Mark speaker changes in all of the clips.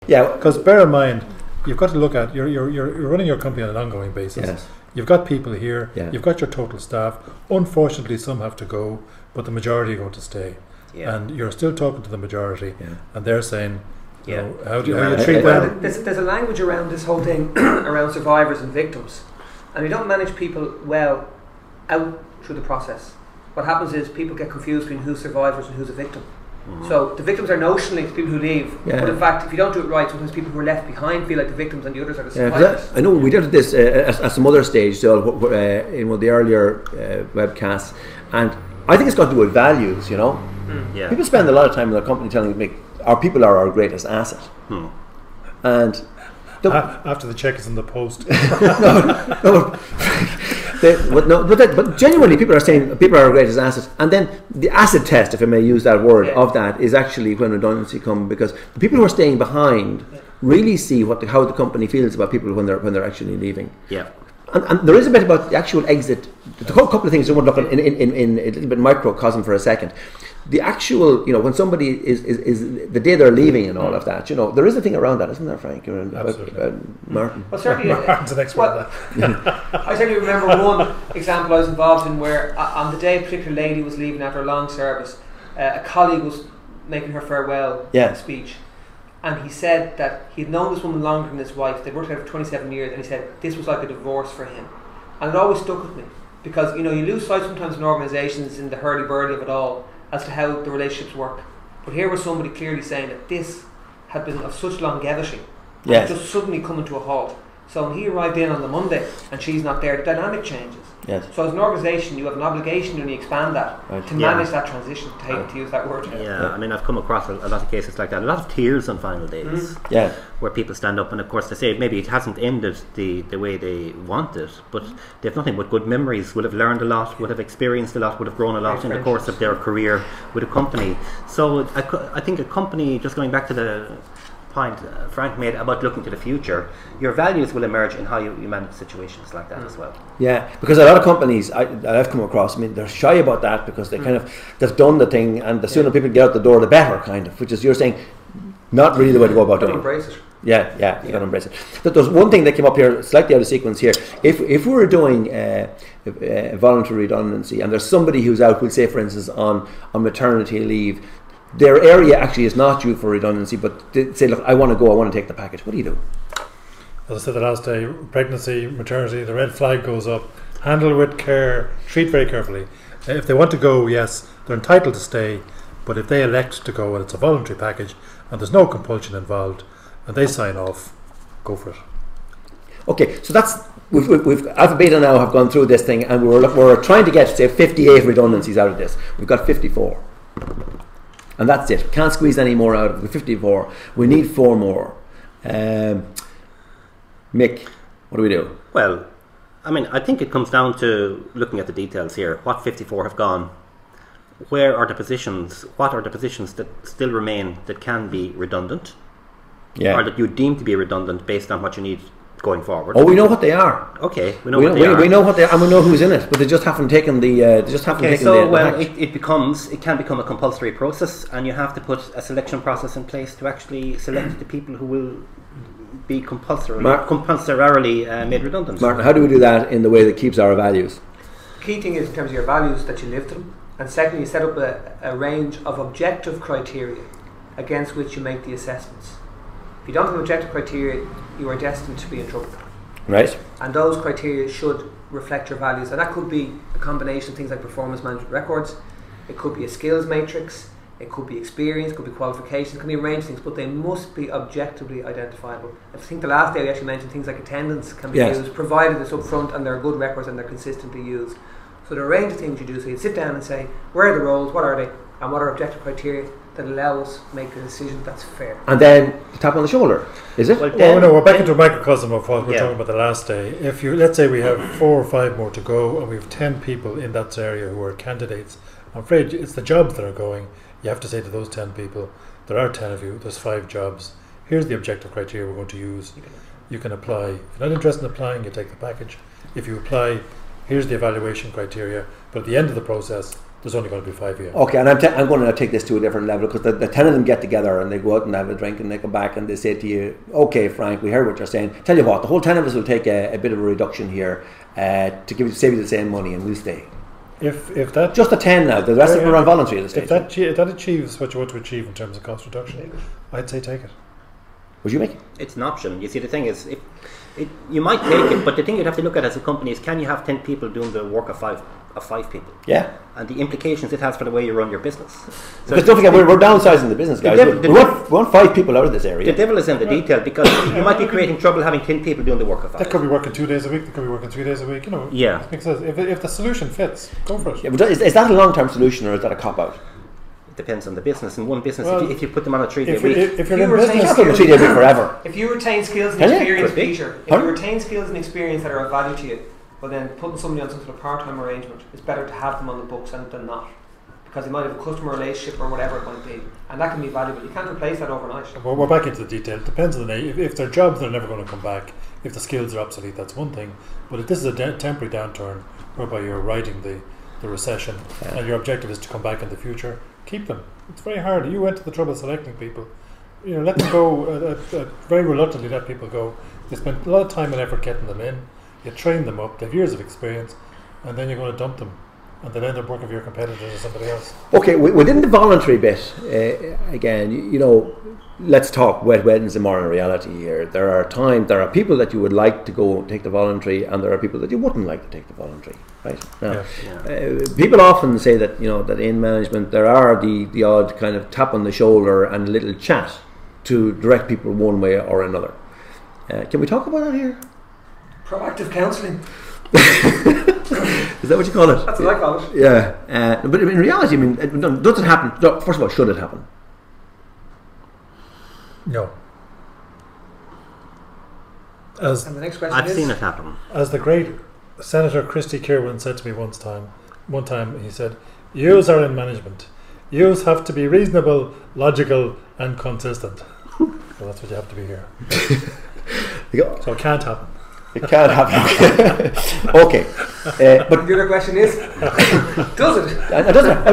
Speaker 1: Yeah,
Speaker 2: because bear in mind, you've got to look at you're running your company on an ongoing basis.
Speaker 1: Yes.
Speaker 2: You've got people here.
Speaker 1: Yeah.
Speaker 2: You've got your total staff. Unfortunately, some have to go, but the majority are going to stay.
Speaker 3: Yeah.
Speaker 2: And you're still talking to the majority,
Speaker 1: Yeah.
Speaker 2: and they're saying, you
Speaker 3: Yeah.
Speaker 2: know, how do you
Speaker 1: Yeah.
Speaker 2: treat them?
Speaker 4: There's a language around this whole thing around survivors and victims, and we don't manage people well out through the process. What happens is people get confused between who's survivors and who's a victim. So the victims are notionally the people who leave,
Speaker 1: Yeah.
Speaker 4: but in fact, if you don't do it right, sometimes people who are left behind feel like the victims and the others are the
Speaker 1: Yeah,
Speaker 4: survivors.
Speaker 1: I know we did this at some other stage, so in one of the earlier webcasts, and I think it's got to do with values. You know,
Speaker 3: Yeah.
Speaker 1: people spend a lot of time in their company telling me our people are our greatest asset, and
Speaker 2: After the check is in the post.
Speaker 1: but genuinely, people are saying people are our greatest asset, and then the asset test, if I may use that word, of that is actually when redundancy comes, because the people who are staying behind really see how the company feels about people when they're actually leaving.
Speaker 3: Yeah.
Speaker 1: And there is a bit about the actual exit. A couple of things I want to look at in a little bit microcosm for a second. The actual, when somebody is the day they're leaving and all of that, there is a thing around that, isn't there, Frank?
Speaker 2: Absolutely.
Speaker 4: Martin. Well, certainly,
Speaker 2: Martin's an expert at that.
Speaker 4: I certainly remember one example I was involved in where on the day a particular lady was leaving after a long service, a colleague was making her farewell speech. And he said that he'd known this woman longer than his wife. They'd worked together for 27 years, and he said this was like a divorce for him. And it always stuck with me, because you lose sight sometimes in organisations in the hurly-burly of it all as to how the relationships work. But here was somebody clearly saying that this had been of such longevity, and just suddenly coming to a halt. So when he arrived in on the Monday and she's not there, the dynamic changes.
Speaker 1: Yes.
Speaker 4: So as an organisation, you have an obligation when you expand that to manage that transition, to use that word.
Speaker 3: Yeah, I mean, I've come across a lot of cases like that. A lot of tears on final days.
Speaker 1: Yeah.
Speaker 3: Where people stand up, and of course they say maybe it hasn't ended the way they want it, but they have nothing but good memories, would have learned a lot, would have experienced a lot, would have grown a lot in the course of their career with a company. So I think a company, just going back to the point Frank made about looking to the future, your values will emerge in how you manage situations like that as well.
Speaker 1: Yeah, because a lot of companies I've come across, they're shy about that because they they've done the thing, and the sooner people get out the door, the better, kind of, which is, you're saying, not really the way to go about doing it.
Speaker 4: Embrace it.
Speaker 1: Yeah, you got to embrace it. But there's one thing that came up here, slightly out of sequence here. If we were doing a voluntary redundancy, and there's somebody who's out, we'll say for instance on maternity leave, their area actually is not due for redundancy, but they say, look, I want to go, I want to take the package. What do you do?
Speaker 2: As I said the last day, pregnancy, maternity, the red flag goes up. Handle with care, treat very carefully. If they want to go, yes, they're entitled to stay, but if they elect to go and it's a voluntary package and there's no compulsion involved and they sign off, go for it.
Speaker 1: Okay, so that's we've AlphaBeta now have gone through this thing, and we're trying to get, say, 58 redundancies out of this. We've got 54. And that's it. Can't squeeze any more out of it. 54. We need 4 more. Mick, what do we do?
Speaker 3: Well, I mean, I think it comes down to looking at the details here. What 54 have gone? Where are the positions? What are the positions that still remain that can be redundant?
Speaker 1: Yeah.
Speaker 3: Or that you deem to be redundant based on what you need going forward?
Speaker 1: Oh, we know what they are.
Speaker 3: Okay, we know what they are.
Speaker 1: We know what they are, and we know who's in it, but they just haven't taken the.
Speaker 3: It can become a compulsory process, and you have to put a selection process in place to actually select the people who will be compulsorily made redundant.
Speaker 1: Martin, how do we do that in the way that keeps our values?
Speaker 4: Key thing is in terms of your values that you live to them, and secondly, you set up a range of objective criteria against which you make the assessments. If you don't have objective criteria, you are destined to be in trouble.
Speaker 1: Right.
Speaker 4: And those criteria should reflect your values, and that could be a combination of things like performance management records, it could be a skills matrix, it could be experience, it could be qualifications, it could be a range of things, but they must be objectively identifiable. I think the last day we actually mentioned things like attendance can be used, provided it's up front and they're good records and they're consistently used. So there are a range of things you do, so you sit down and say, where are the roles, what are they, and what are objective criteria that allow us to make a decision that's fair.
Speaker 1: And then tap on the shoulder, is it?
Speaker 2: Well, no, we're back into a microcosm of what we're talking about the last day. If you, let's say we have 4 or 5 more to go, and we have 10 people in that area who are candidates, I'm afraid it's the jobs that are going. You have to say to those 10 people, there are 10 of you, there's 5 jobs. Here's the objective criteria we're going to use. You can apply. If you're not interested in applying, you take the package. If you apply, here's the evaluation criteria. But at the end of the process, there's only going to be 5 of you.
Speaker 1: Okay, and I'm going to take this to a different level, because the 10 of them get together and they go out and have a drink and they come back and they say to you, okay, Frank, we heard what you're saying. Tell you what, the whole 10 of us will take a bit of a reduction here to save you the same money, and we'll stay.
Speaker 2: If that
Speaker 1: just the 10 now, the rest of them are on voluntary at the stage.
Speaker 2: If that achieves what you want to achieve in terms of cost reduction, I'd say take it.
Speaker 1: Would you make it?
Speaker 3: It's an option. You see, the thing is, you might take it, but the thing you'd have to look at as a company is, can you have 10 people doing the work of five people?
Speaker 1: Yeah.
Speaker 3: And the implications it has for the way you run your business.
Speaker 1: So because don't forget, we're downsizing the business, guys. We want 5 people out of this area.
Speaker 3: The devil is in the detail, because you might be creating trouble having 10 people doing the work of 5.
Speaker 2: They could be working 2 days a week, they could be working 3 days a week, you know.
Speaker 3: Yeah.
Speaker 2: Because if the solution fits, go for it.
Speaker 1: Yeah, but is that a long-term solution, or is that a cop-out?
Speaker 3: It depends on the business. In one business, if you put them on a 3-day week,
Speaker 2: if you're in business,
Speaker 1: a 3-day week forever.
Speaker 4: If you retain skills and experience, Peter, if you retain skills and experience that are of value to you, well then putting somebody on some sort of part-time arrangement is better to have them on the books than not, because they might have a customer relationship or whatever it might be, and that can be valuable. You can't replace that overnight.
Speaker 2: Well, we're back into the detail. It depends on the if they're jobs, they're never going to come back. If the skills are obsolete, that's one thing. But if this is a temporary downturn whereby you're riding the recession, and your objective is to come back in the future, keep them. It's very hard. You went to the trouble of selecting people. You know, let them go. Very reluctantly let people go. You spent a lot of time and effort getting them in. You train them up. They have years of experience, and then you're going to dump them, and they'll end up working for your competitors or somebody else.
Speaker 1: Okay, within the voluntary bit, again, you know, let's talk wet weddings and moral reality here. There are people that you would like to go take the voluntary, and there are people that you wouldn't like to take the voluntary. Right now, people often say that, you know, that in management there are the odd kind of tap on the shoulder and a little chat to direct people one way or another. Can we talk about that here?
Speaker 4: Proactive counselling.
Speaker 1: Is that what you call it?
Speaker 4: That's what I call it.
Speaker 1: Yeah, but in reality, I mean, does it happen? First of all, should it happen?
Speaker 2: No.
Speaker 4: And the next question
Speaker 3: I've seen it happen.
Speaker 2: As the great Senator Christy Kirwan said to me one time he said, "Yous are in management. Yous have to be reasonable, logical, and consistent." So that's what you have to be here. So it can't happen.
Speaker 1: It can't happen. Okay,
Speaker 4: but the other question is, does it?
Speaker 1: It doesn't.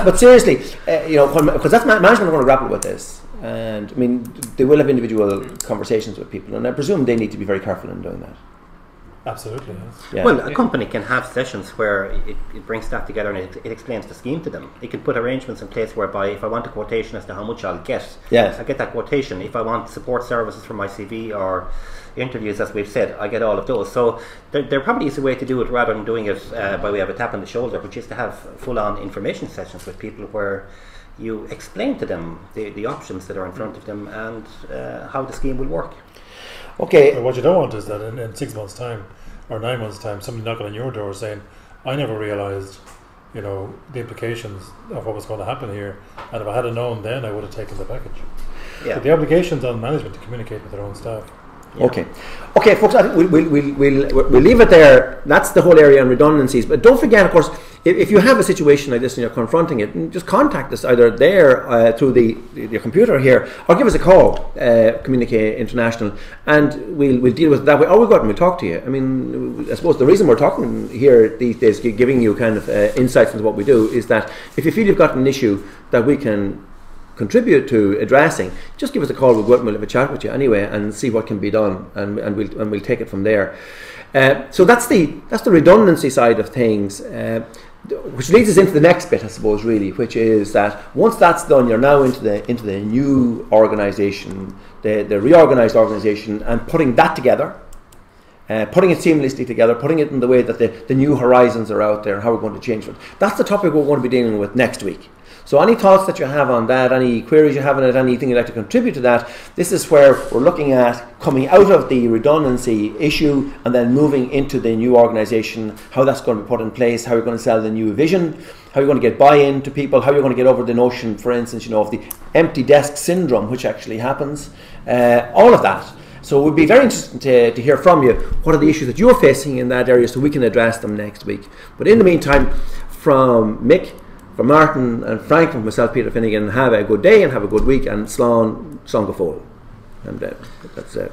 Speaker 1: But seriously, you know, because that's management are going to grapple with this, and I mean, they will have individual conversations with people, and I presume they need to be very careful in doing that.
Speaker 2: Absolutely, yes.
Speaker 1: Yeah.
Speaker 3: Well, a company can have sessions where it brings staff together and it explains the scheme to them. It can put arrangements in place whereby if I want a quotation as to how much I'll get, I get that quotation. If I want support services for my CV or interviews, as we've said, I get all of those. So there probably is a way to do it rather than doing it by way of a tap on the shoulder, which is to have full-on information sessions with people where you explain to them the options that are in front of them and how the scheme will work.
Speaker 1: Okay.
Speaker 2: What you don't want is that in 6 months' time or 9 months' time, somebody knocking on your door saying, "I never realised, you know, the implications of what was going to happen here, and if I had known then, I would have taken the package." Yeah. But the obligation's on management to communicate with their own staff.
Speaker 1: Yeah. Okay, folks. I think we'll leave it there. That's the whole area on redundancies. But don't forget, of course, if you have a situation like this and you're confronting it, just contact us either there through your computer here, or give us a call, Communicate International, and we'll deal with it that way. Or we'll go out and we'll talk to you. I mean, I suppose the reason we're talking here these days, giving you kind of insights into what we do, is that if you feel you've got an issue that we can contribute to addressing, just give us a call. We'll go out and we'll have a chat with you anyway and see what can be done, and we'll take it from there. So that's the redundancy side of things, which leads us into the next bit, I suppose, really, which is that once that's done, you're now into the new organisation, the reorganised organisation, and putting that together, putting it seamlessly together, putting it in the way that the new horizons are out there and how we're going to change it. That's the topic we're going to be dealing with next week. So any thoughts that you have on that, any queries you have on it, anything you'd like to contribute to that, this is where we're looking at coming out of the redundancy issue and then moving into the new organisation, how that's going to be put in place, how you're going to sell the new vision, how you're going to get buy-in to people, how you're going to get over the notion, for instance, you know, of the empty desk syndrome, which actually happens, all of that. So it would be very interesting to hear from you. What are the issues that you're facing in that area so we can address them next week. But in the meantime, from Mick, from Martin and Frank, from myself, Peter Finnegan, have a good day and have a good week, and Slán go fóill. And that's it.